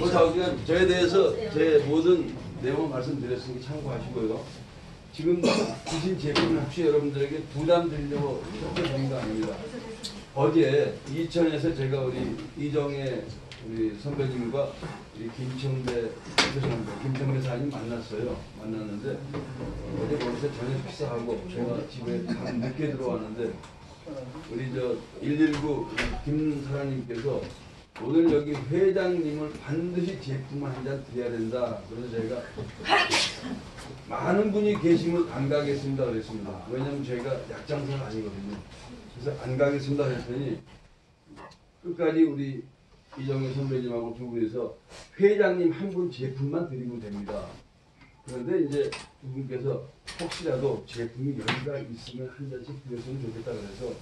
뭐 저에 대해서 제 모든 내용을 말씀드렸으니 참고하시고요. 지금 드신 제품 혹시 여러분들에게 부담 드리려고 이렇게 드린 거 아닙니다. 어제 이천에서 제가 우리 이정혜 우리 선배님과 우리 김청배 사장님 만났어요. 만났는데 어제 거기서 저녁 식사하고 제가 집에 참 늦게 들어왔는데 우리 저 119 김 사장님께서 오늘 여기 회장님을 반드시 제품 한 잔 드려야 된다. 그래서 제가 많은 분이 계시면 안 가겠습니다 그랬습니다. 왜냐면 제가 약장사가 아니거든요. 그래서 안 가겠습니다 그랬더니 끝까지 우리 이정혜 선배님하고 두 분이서 회장님 한 분 제품만 드리면 됩니다. 그런데 이제 두 분께서 혹시라도 제품이 여기가 있으면 한 잔씩 드렸으면 좋겠다 그래서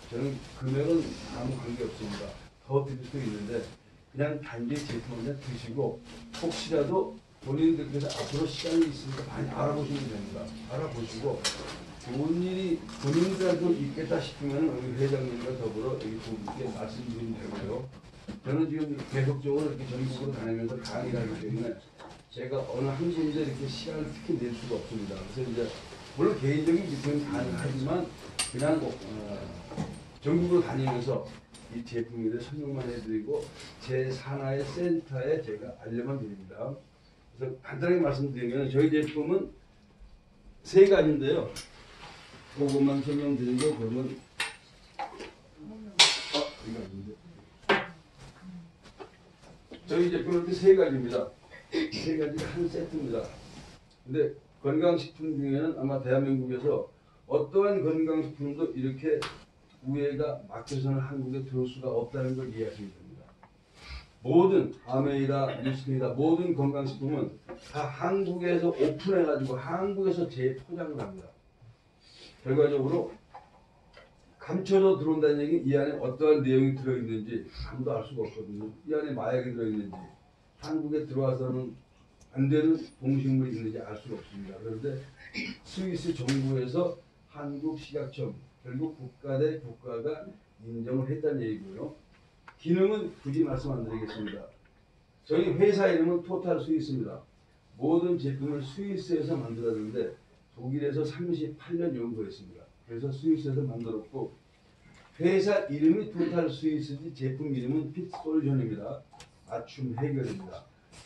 저는 금액은 아무 관계 없습니다. 더 드릴 수도 있는데 그냥 단지 제품 한 잔 드시고 혹시라도 본인들께서 앞으로 시간이 있으니까 많이 알아보시면 됩니다. 알아보시고 좋은 일이 본인들한테도 있겠다 싶으면 우리 회장님과 더불어 여기 두 분께 말씀드리면 되고요. 저는 지금 계속적으로 이렇게 전국으로 다니면서 강의를 하기 때문에 제가 어느 한 군데 이렇게 시간을 특히 낼 수가 없습니다. 그래서 이제 물론 개인적인 미팅은 가능하지만 그냥 전국으로 다니면서 이 제품에 대해 설명만 해드리고 제 산하의 센터에 제가 알려만 드립니다. 그래서 간단하게 말씀드리면 저희 제품은 세 가지인데요. 그것만 설명드리고 그러면 이거 아닌데. 저희 제품은 이렇게 세 가지입니다. 세 가지가 한 세트입니다. 근데 건강식품 중에는 아마 대한민국에서 어떠한 건강식품도 이렇게 우회가 막혀서는 한국에 들어올 수가 없다는 걸 이해하시면 됩니다. 모든 아메이다, 뉴스케이다 모든 건강식품은 다 한국에서 오픈해가지고 한국에서 재포장을 합니다. 결과적으로 감춰서 들어온다는 얘기는 이 안에 어떠한 내용이 들어있는지 아무도 알 수가 없거든요. 이 안에 마약이 들어있는지 한국에 들어와서는 안 되는 동식물이 있는지 알 수가 없습니다. 그런데 스위스 정부에서 한국식약청 결국 국가 대 국가가 인정을 했다는 얘기고요. 기능은 굳이 말씀 안 드리겠습니다. 저희 회사 이름은 토탈 스위스입니다. 모든 제품을 스위스에서 만들었는데 독일에서 38년 연구했습니다. 그래서 스위스에서 만들었고 회사 이름이 토탈 스위스지 제품 이름은 핏솔루션입니다. 맞춤 해결입니다.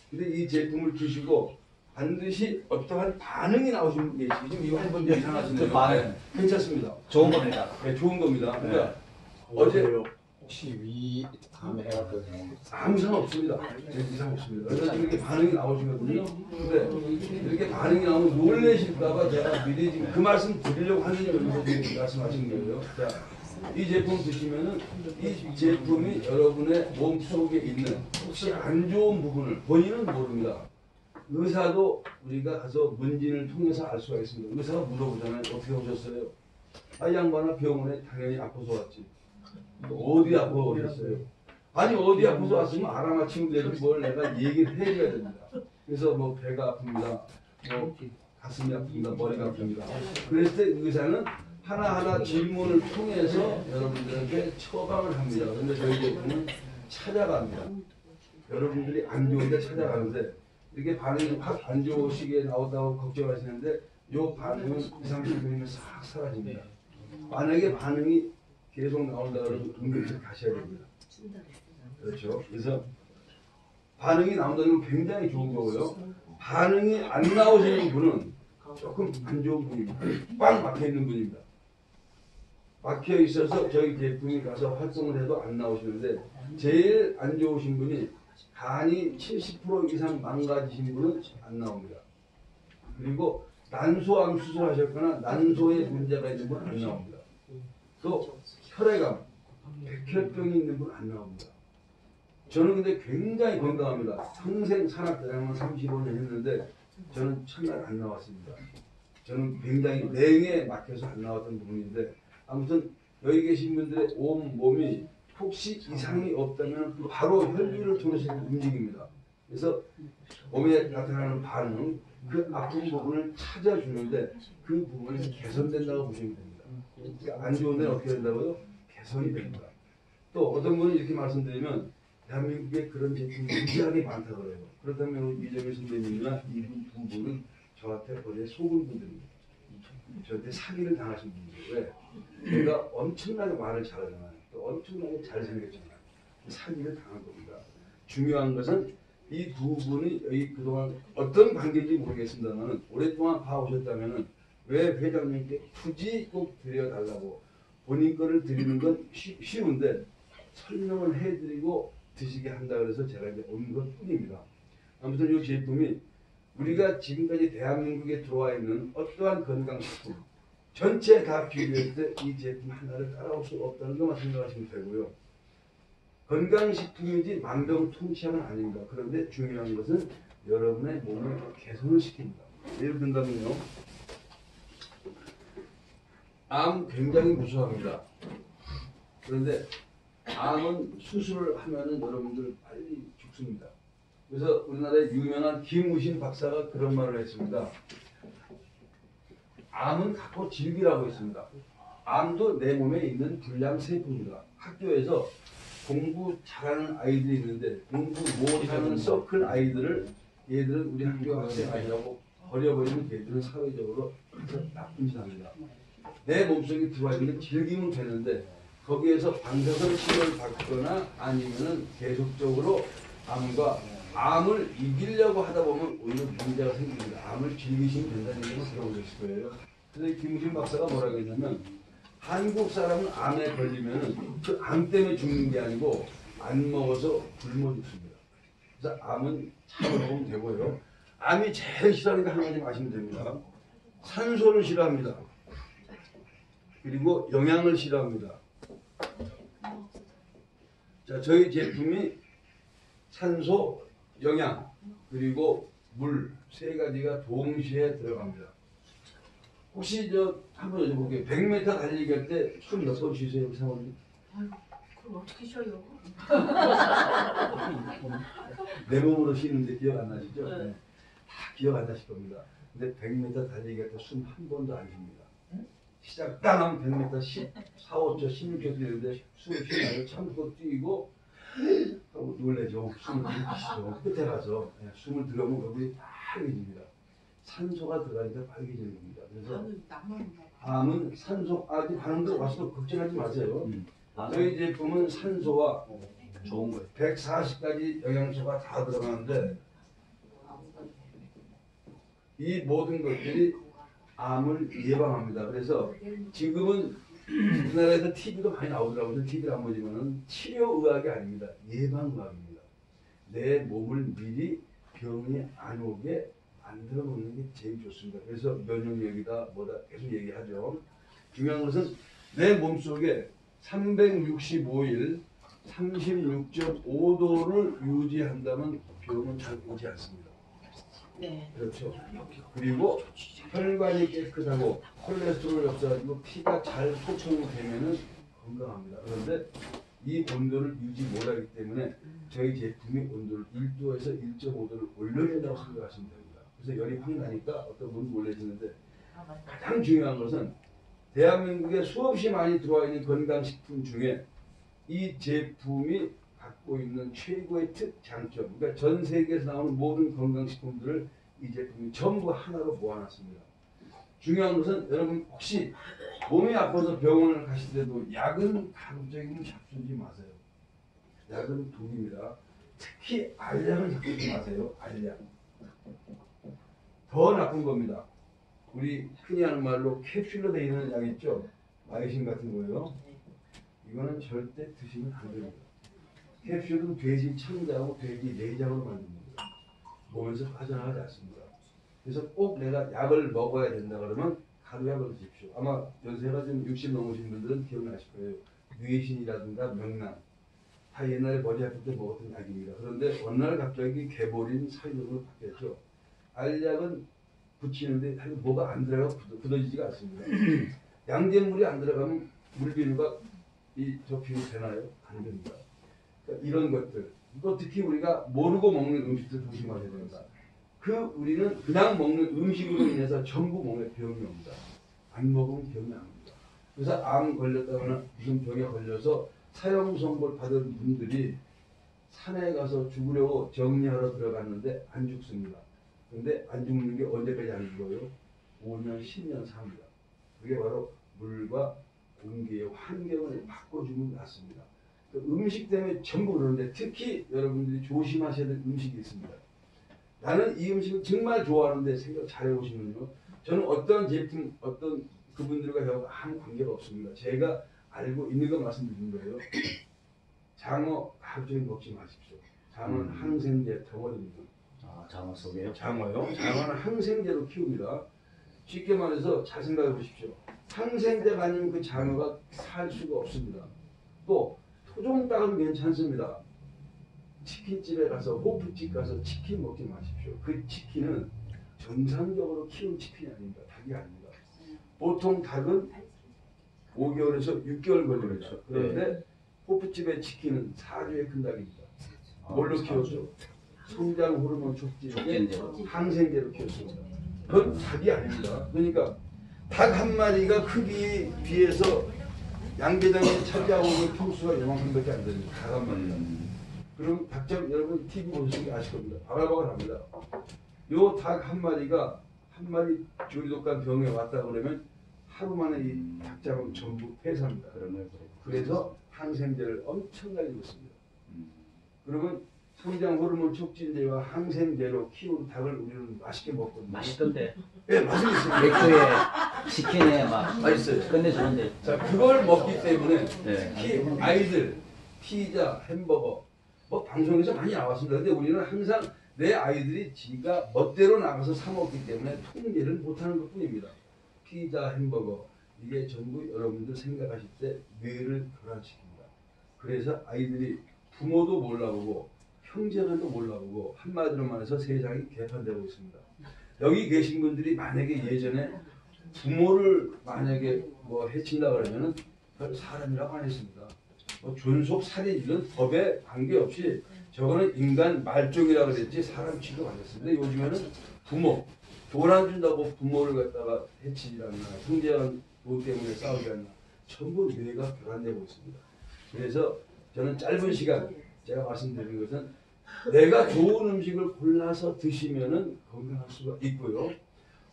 근데 이 제품을 드시고 반드시 어떠한 반응이 나오시는 분 계시죠? 지금 이거 한 번 이상하시네요. 네, 괜찮습니다. 좋은 겁니다. 네, 좋은 겁니다. 그러니까 네. 어제 혹시 위 다음에 해왔거든요. 아무 이상 없습니다. 이상 없습니다. 그래서 이렇게 반응이 나오시거든요. 근데 이렇게 반응이 나오면 놀라실까봐 제가 미리 지금 그 말씀 드리려고 하는 의미에서 지금 말씀하신 거예요. 자, 이 제품 드시면은 이 제품이 여러분의 몸 속에 있는 혹시 안 좋은 부분을 본인은 모릅니다. 의사도 우리가 가서 문진을 통해서 알 수가 있습니다. 의사가 물어보잖아요. 어떻게 오셨어요? 아, 양반아 병원에 당연히 아파서 왔지. 어디 아파 오셨어요? 아니 어디 아파서 왔으면 알아맞히면 되지 뭘 내가 얘기를 해줘야 됩니다. 그래서 뭐 배가 아픕니다. 뭐 가슴이 아픕니다. 머리가 아픕니다. 그랬을 때 의사는 하나하나 질문을 통해서 여러분들에게 처방을 합니다. 그런데 저희 제품은 찾아갑니다. 여러분들이 안 좋은데 찾아가는데 이렇게 반응이 확 안 좋으시게 나온다고 걱정하시는데 이 반응은 2, 30분이면 싹 사라집니다. 만약에 반응이 계속 나온다 그러면 응급실 가셔야 됩니다. 그렇죠. 그래서 반응이 나온다는 건 굉장히 좋은 거고요. 반응이 안 나오시는 분은 조금 안 좋은 분입니다. 꽉 막혀 있는 분입니다. 막혀 있어서 저희 제품이 가서 활동을 해도 안 나오시는데 제일 안 좋으신 분이 간이 70% 이상 망가지신 분은 안 나옵니다. 그리고 난소암 수술하셨거나 난소에 문제가 있는 분은 안 나옵니다. 또 혈액암, 백혈병이 있는 분은 안 나옵니다. 저는 근데 굉장히 건강합니다. 평생 산악대장만 35년 했는데 저는 첫날 안 나왔습니다. 저는 굉장히 냉에 막혀서 안 나왔던 부분인데 아무튼 여기 계신 분들의 온 몸이 혹시 이상이 없다면 바로 혈류를 통해서 움직입니다. 그래서 몸에 나타나는 반응, 그 아픈 부분을 찾아주는데 그 부분이 개선된다고 보시면 됩니다. 그러니까 안 좋은 데는 어떻게 된다고요? 개선이 됩니다. 또 어떤 분은 이렇게 말씀드리면 대한민국에 그런 제품이 무지하게 많다 그래요. 그렇다면 이정희 선배님이나 이분 두 분은 저한테 어제 속은 분들입니다. 저한테 사기를 당하신 분이에요. 왜? 제가 엄청나게 말을 잘하잖아요. 또 엄청나게 잘생겼잖아요. 사기를 당한 겁니다. 중요한 것은 이 두 분이 여기 그동안 어떤 관계인지 모르겠습니다만 오랫동안 봐오셨다면 왜 회장님께 굳이 꼭 드려달라고 본인 거를 드리는 건 쉬운데 설명을 해드리고 드시게 한다 그래서 제가 이제 온 것 뿐입니다. 아무튼 이 제품이 우리가 지금까지 대한민국에 들어와 있는 어떠한 건강식품 전체 다 비교했을 때 이 제품 하나를 따라올 수 없다는 것만 생각하시면 되고요. 건강식품이지 만병통치약은 아닙니다. 그런데 중요한 것은 여러분의 몸을 개선을 시킵니다. 예를 든다면요. 암 굉장히 무서워합니다. 그런데 암은 수술을 하면은 여러분들 빨리 죽습니다. 그래서 우리나라의 유명한 김우신 박사가 그런 말을 했습니다. 암은 갖고 즐기라고 했습니다. 암도 내 몸에 있는 불량 세포입니다. 학교에서 공부 잘하는 아이들이 있는데 공부 못하는 서클 아이들을 얘들은 우리 학교 학생 아니라고 버려버리면 걔들은 사회적으로 나쁜 짓 합니다. 내 몸속에 들어와 있는 즐기면 되는데 거기에서 방사선 치료를 받거나 아니면은 계속적으로 암을 이기려고 하다 보면 오히려 문제가 생깁니다. 암을 즐기시면 된다는 얘기는 들어보셨을 거예요. 그래서 김우신 박사가 뭐라고 했냐면 한국 사람은 암에 걸리면 그 암 때문에 죽는 게 아니고 안 먹어서 굶어 죽습니다. 그래서 암은 잘 먹으면 되고요. 암이 제일 싫어하는 게 한 가지 마시면 됩니다. 산소를 싫어합니다. 그리고 영양을 싫어합니다. 자, 저희 제품이 산소, 영양, 그리고 물 세 가지가 동시에 들어갑니다. 혹시 한번 여쭤볼게요. 100m 달리기 할 때 숨 몇 번 쉬세요, 사모님? 아유, 그럼 어떻게 쉬어요? 내 몸으로 쉬는데 기억 안 나시죠? 네. 다 기억 안 나실 겁니다. 근데 100m 달리기 할 때 숨 한 번도 안 쉽니다. 시작 딱 하면 100m 14, 5초, 16초 뛰는데 숨 쉬나요? 참고 뛰고 하고 놀래죠. 숨을 들이키시죠. 끝에 가서 숨을 들어오면 거기 빨개집니다. 산소가 들어가니까 빨개지는 겁니다. 그래서 암은 산소, 아직 반응도 와서 걱정하지 마세요. 저희 제품은 산소와 좋은 거예요. 140가지 영양소가 다 들어가는데 이 모든 것들이 암을 예방합니다. 그래서 지금은 우리나라에서 TV도 많이 나오더라고요. TV를 안 보지만은 치료의학이 아닙니다. 예방의학입니다. 내 몸을 미리 병이 안 오게 만들어 놓는 게 제일 좋습니다. 그래서 면역력이다 뭐다 계속 얘기하죠. 중요한 것은 내 몸속에 365일 36.5도를 유지한다면 병은 잘 오지 않습니다. 네. 그렇죠. 그리고 혈관이 깨끗하고 콜레스테롤이 없어가지고 피가 잘 소통이 되면은 건강합니다. 그런데 이 온도를 유지 못하기 때문에 저희 제품이 온도를 1도에서 1.5도를 올려준다고 생각하시면 됩니다. 그래서 열이 확 나니까 어떤 분은 놀라시는데 가장 중요한 것은 대한민국에 수없이 많이 들어와 있는 건강식품 중에 이 제품이 갖고 있는 최고의 장점, 그러니까 전 세계에서 나오는 모든 건강식품들을 이 제품이 전부 하나로 모아놨습니다. 중요한 것은 여러분 혹시 몸이 아파서 병원을 가실 때도 약은 가급적이면 잡수지 마세요. 약은 독입니다. 특히 알약을 잡수지 마세요. 알약. 더 나쁜 겁니다. 우리 흔히 하는 말로 캡슐로 되어 있는 약 있죠? 마이신 같은 거예요. 이거는 절대 드시면 안 됩니다. 캡슐은 돼지 창자하고 돼지 내장으로 만든 겁니다. 몸에서 빠져나가지 않습니다. 그래서 꼭 내가 약을 먹어야 된다 그러면 가루약을 드십시오. 아마 연세가 좀 60 넘으신 분들은 기억나실 거예요. 뇌신이라든가 명란 다 옛날에 머리 아플 때 먹었던 약입니다. 그런데 어느 날 갑자기 개보린 사이으로 바뀌었죠. 알약은 붙이는데 뭐가 안 들어가고 굳어지지가 않습니다. 양잿물이 안 들어가면 물비누가 저 비누 되나요? 안 됩니다. 그러니까 이런 것들, 또 특히 우리가 모르고 먹는 음식들 조심하셔야 됩니다. 우리는 그냥 먹는 음식으로 인해서 전부 몸에 병이 옵니다. 안 먹으면 병이 안 옵니다. 그래서 암 걸렸다거나 무슨 병에 걸려서 사형선고를 받은 분들이 산에 가서 죽으려고 정리하러 들어갔는데 안 죽습니다. 근데 안 죽는 게 언제까지 안 죽어요? 5년, 10년 삽니다. 그게 바로 물과 공기의 환경을 바꿔주면 낫습니다. 그 음식 때문에 전부 그러는데 특히 여러분들이 조심하셔야 될 음식이 있습니다. 나는 이 음식을 정말 좋아하는데 생각 잘 해보시면요. 저는 어떤 제품, 어떤 그분들과 저하고 아무 관계가 없습니다. 제가 알고 있는 거 말씀드리는 거예요. 장어 하루 종일 먹지 마십시오. 장어는 항생제 덩어리입니다. 아, 장어 속에요? 장어요? 장어는 항생제로 키웁니다. 쉽게 말해서 잘 생각해 보십시오. 항생제가 아니면 그 장어가 살 수가 없습니다. 또 토종닭은 괜찮습니다. 치킨집에 가서 호프집 가서 치킨 먹지 마십시오. 그 치킨은 정상적으로 키운 치킨이 아닙니다. 닭이 아닙니다. 보통 닭은 5개월에서 6개월 걸립니다. 그런데 호프집의 치킨은 4주에 큰 닭입니다. 뭘로 키웠죠? 성장 호르몬 촉진제 항생제로 키웠습니다. 그건 닭이 아닙니다. 그러니까 닭 한 마리가 크기에 비해서 양계장에 차지하고 있는 평수가 요만큼밖에 안 됩니다. 닭 한 마리가. 그럼 닭장 여러분 TV 보시면 아실 겁니다. 바글바글합니다. 요 닭 한 마리가 한 마리 조리독감 병에 왔다 그러면 하루 만에 이 닭장은 전부 폐사합니다. 그래서 항생제를 엄청나게 넣습니다. 그러면 성장 호르몬 촉진제와 항생제로 키운 닭을 우리는 맛있게 먹거든요. 맛있던데. 네, 맛은 있습니다. 맥주에 치킨에 막 맛있어요. 끝내주는데. 자, 그걸 먹기 때문에 네. 특히 아이들 피자, 햄버거 뭐 방송에서 많이 나왔습니다. 근데 우리는 항상 내 아이들이 지가 멋대로 나가서 사 먹기 때문에 통제를 못하는 것뿐입니다. 피자, 햄버거 이게 전부 여러분들 생각하실 때 뇌를 교란시킵니다. 그래서 아이들이 부모도 몰라보고 형제간도 몰라보고 한마디로 말해서 세상이 개판되고 있습니다. 여기 계신 분들이 만약에 예전에 부모를 만약에 뭐 해친다 그러면은 사람이라고 안 했습니다. 뭐 존속 살인 이런 법에 관계없이 저거는 인간 말종이라 그랬지 사람 취급 안 했습니다. 요즘에는 부모 돈 안 준다고 부모를 갖다가 해치지 않나 형제가 돈 때문에 싸우지 않나 전부 뇌가 교란되고 있습니다. 그래서 저는 짧은 시간 제가 말씀드리는 것은 내가 좋은 음식을 골라서 드시면은 건강할 수가 있고요.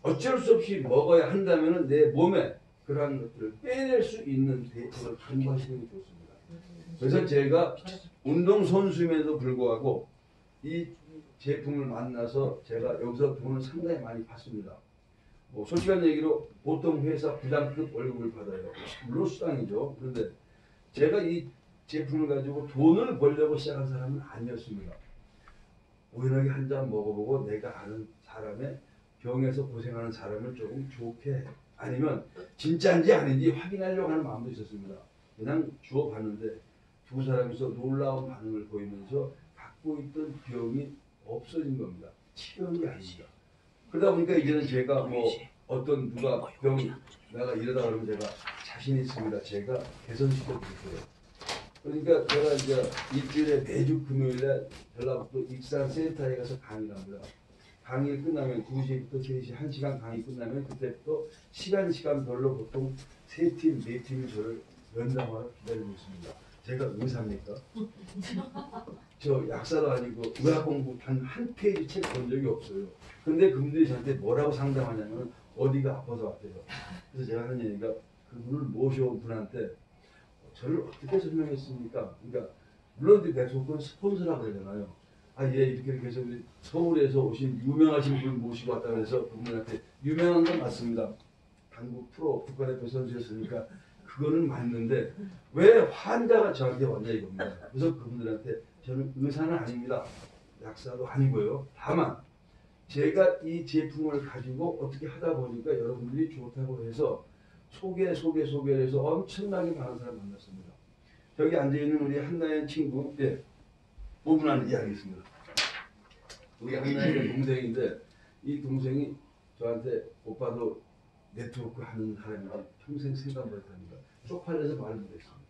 어쩔 수 없이 먹어야 한다면은 내 몸에 그러한 것들을 빼낼 수 있는 데이터를 공부하시는 게 좋습니다. 그래서 제가 운동선수임에도 불구하고 이 제품을 만나서 제가 여기서 돈을 상당히 많이 받습니다. 뭐 솔직한 얘기로 보통 회사 부장급 월급을 받아요. 물론 수당이죠. 그런데 제가 이 제품을 가지고 돈을 벌려고 시작한 사람은 아니었습니다. 우연하게 한 잔 먹어보고 내가 아는 사람의 병에서 고생하는 사람을 조금 좋게 아니면 진짜인지 아닌지 확인하려고 하는 마음도 있었습니다. 그냥 주워봤는데 두 사람이서 놀라운 반응을 보이면서 갖고 있던 병이 없어진 겁니다. 치료한 게 아닙니다. 그러다 보니까 이제는 제가 뭐 어떤 누가 병 내가 이러다 그러면 제가 자신 있습니다. 제가 개선시켜 드릴게요. 그러니까 제가 이제 일주일에 매주 금요일에 전라북도 익산센터에 가서 강의를 합니다. 강의 끝나면 2시부터 3시 1시간 강의 끝나면 그때부터 시간별로 보통 3팀, 4팀이 저를 면담하러 기다리고 있습니다. 제가 의사입니까? 저 약사도 아니고 의학 공부 단 한 페이지 책 본 적이 없어요. 근데 그분들이 저한테 뭐라고 상담하냐면 어디가 아파서 왔대요. 그래서 제가 하는 얘기가 그분을 모셔온 분한테 저를 어떻게 설명했습니까? 그러니까 물론 내 조건 스폰서라고 그러잖아요. 아, 예, 이렇게 해서 우리 서울에서 오신 유명하신 분을 모시고 왔다 그래서 그분한테 유명한 건 맞습니다. 당구 프로 국가대표 선수였으니까 그거는 맞는데 왜 환자가 저한테 왔냐 이겁니다. 그래서 그분들한테 저는 의사는 아닙니다. 약사도 아니고요. 다만 제가 이 제품을 가지고 어떻게 하다 보니까 여러분들이 좋다고 해서 소개해서 엄청나게 많은 사람 만났습니다. 저기 앉아있는 우리 한나연 친구, 예, 5분 안에 이야기했습니다. 우리 한나연 동생인데 이 동생이 저한테 오빠도 네트워크 하는 사람인데 평생 생각 못합니다. 쪽팔려서 말을 못했습니다.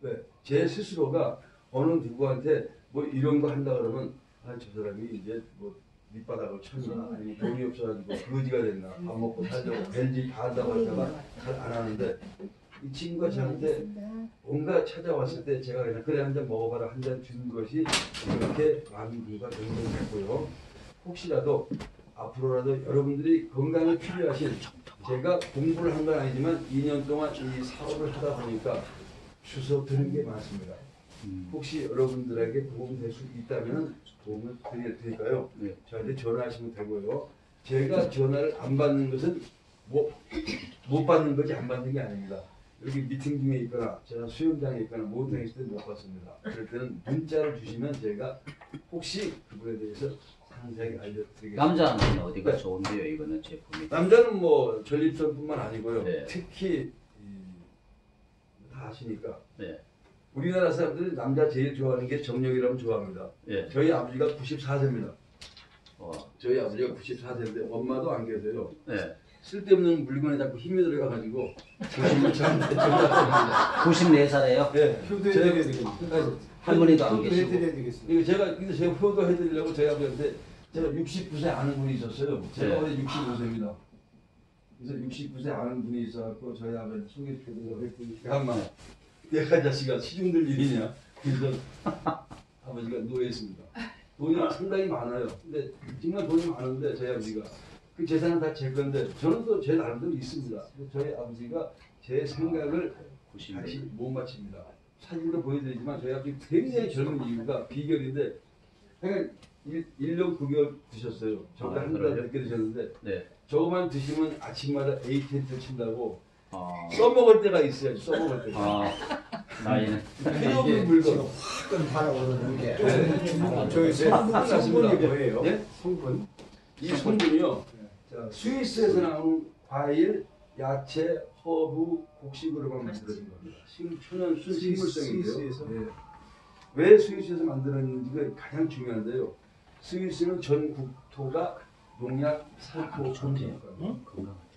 네, 제 스스로가 어느 누구한테 뭐 이런 거 한다 그러면 아, 저 사람이 이제 뭐 밑바닥을 쳤나 아니면 돈이 없어가지고 거지가 됐나 밥 먹고 살려고 벨지 다 한다고 하다가 잘 안 하는데 이 친구가 저한테 뭔가 찾아왔을 때 제가 그냥 그래 한 잔 먹어봐라 한 잔 준 것이 이렇게 많은 분과 연결됐고요. 혹시라도 앞으로라도 여러분들이 건강이 필요하신 제가 공부를 한 건 아니지만 2년 동안 이 사업을 하다 보니까 주워 들은 게 많습니다. 혹시 여러분들에게 도움이 될 수 있다면 도움을 드릴 테니까요. 네. 저한테 전화하시면 되고요. 제가 전화를 안 받는 것은 못 받는 거지 안 받는 게 아닙니다. 여기 미팅 중에 있거나 제가 수영장에 있거나 모텔에 있을 때 못 받습니다. 그럴 때는 문자를 주시면 제가 혹시 그분에 대해서 상세하게 알려드리겠습니다. 남자는 어디가 네. 좋은데요? 이거는 제품이. 남자는 뭐 전립선뿐만 아니고요. 네. 특히 다 아시니까 네. 우리나라 사람들은 남자 제일 좋아하는 게 정력이라면 좋아합니다. 예. 저희 아버지가 94세입니다. 어. 저희 아버지가 94세인데 엄마도 안 계세요. 네. 쓸데없는 물건에 자꾸 힘이 들어가가지고 저한테 전화했습니다. 94살이에요? 네. 효도해드려야 되겠네요. 할머니도 안 계시고. 효도해드려야 되겠습니다. 이거 제가 효도 해드리려고 저희 아버지한테 제가 69세 아는 분이 있었어요. 제가 네. 올해 65세입니다. 그래서 69세 아는 분이 있어갖고 저희 아버지한테 소개시켜드리려고 했더니 잠깐만 내가 자식아 시중들 일이냐. 그래서 아버지가 노예했습니다. 돈이 상당히 많아요. 근데 정말 돈이 많은데 저희 아버지가 그 재산은 다 제 건데 저는 또 제 나름대로 있습니다. 근데 저희 아버지가 제 생각을 다시 못 맞춥니다. 사진도 보여드리지만 저희 아버지 굉장히 젊은 이유가 비결인데 그냥 1년 9개월 드셨어요. 저보다 한 달 늦게 드셨는데 네. 저거만 드시면 아침마다 에이텐트 친다고 아. 써먹을 때가 있어요. 써먹을 때가. 아. 나이는. 필요 없는 물건. 화끈 달아오르는 게. 네. 저희 성분이 뭐예요? 예? 성분? 이 성분이요. 자, 스위스에서 나오는 과일, 야채, 허브, 곡식으로만 만들어진 겁니다. 천연 순식물성인데요. 스위스에서? 예. 왜 스위스에서 만들어졌는지가 가장 중요한데요. 스위스는 전 국토가 농약 살포 금지니까요.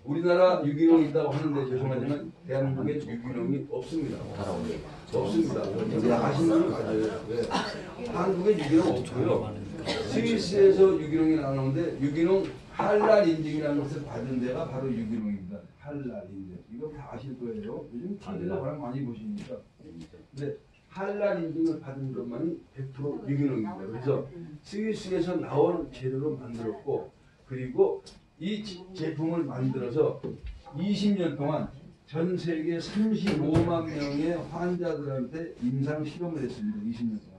우리나라 유기농이 있다고 하는데 죄송하지만 대한민국에 유기농이 없습니다. 없습니다. 근데 아시는 분 맞아요. 왜? 한국에 유기농 없고요. 스위스에서 유기농이 나오는데 유기농 할랄 인증이라는 것을 받은 데가 바로 유기농입니다. 할랄 인증. 이거 다 아실 거예요. 요즘 TV도 워낙 많이 보시니까. 근데 할랄 인증을 받은 것만이 100% 유기농입니다. 그래서 스위스에서 나온 재료로 만들었고 그리고 이 제품을 만들어서 20년 동안 전 세계 35만 명의 환자들한테 임상 실험을 했습니다. 20년 동안.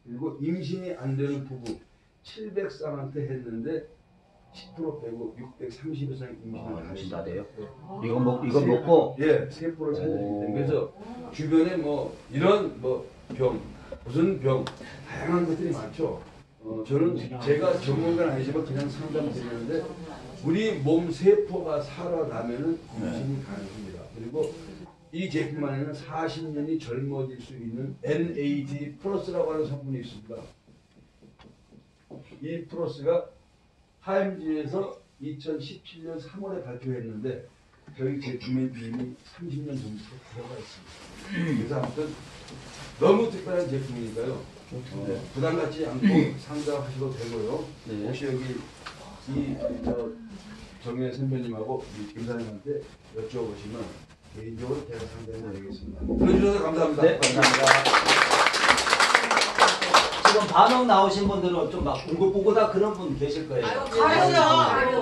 그리고 임신이 안 되는 부부 700쌍한테 했는데 10% 빼고 630 이상 임신을 아, 진짜 돼요? 네. 이거 먹고. 예, 세포를 살려주기 때문에 그래서 주변에 뭐 이런 뭐 병, 무슨 병 다양한 것들이 많죠. 저는 제가 전문가는 아니지만 그냥 상담드리는데 우리 몸 세포가 살아나면은 임신이 가능합니다. 그리고 이 제품 안에는 40년이 젊어질 수 있는 NAD 플러스라고 하는 성분이 있습니다. 이 플러스가 타임즈에서 2017년 3월에 발표했는데 저희 제품에 이미 30년 전부터 들어가 있습니다. 그래서 아무튼 너무 특별한 제품이니까요. 부담 갖지 않고 상담하셔도 되고요. 네. 혹시 여기 이 정혜 선배님하고 이 김사님한테 여쭤보시면 개인적으로 제가 상담해 드리겠습니다. 들어주셔서 감사합니다. 네, 감사합니다. 지금 반응 나오신 분들은 좀 막 옹글옹글다 그런 분 계실 거예요. 가야죠.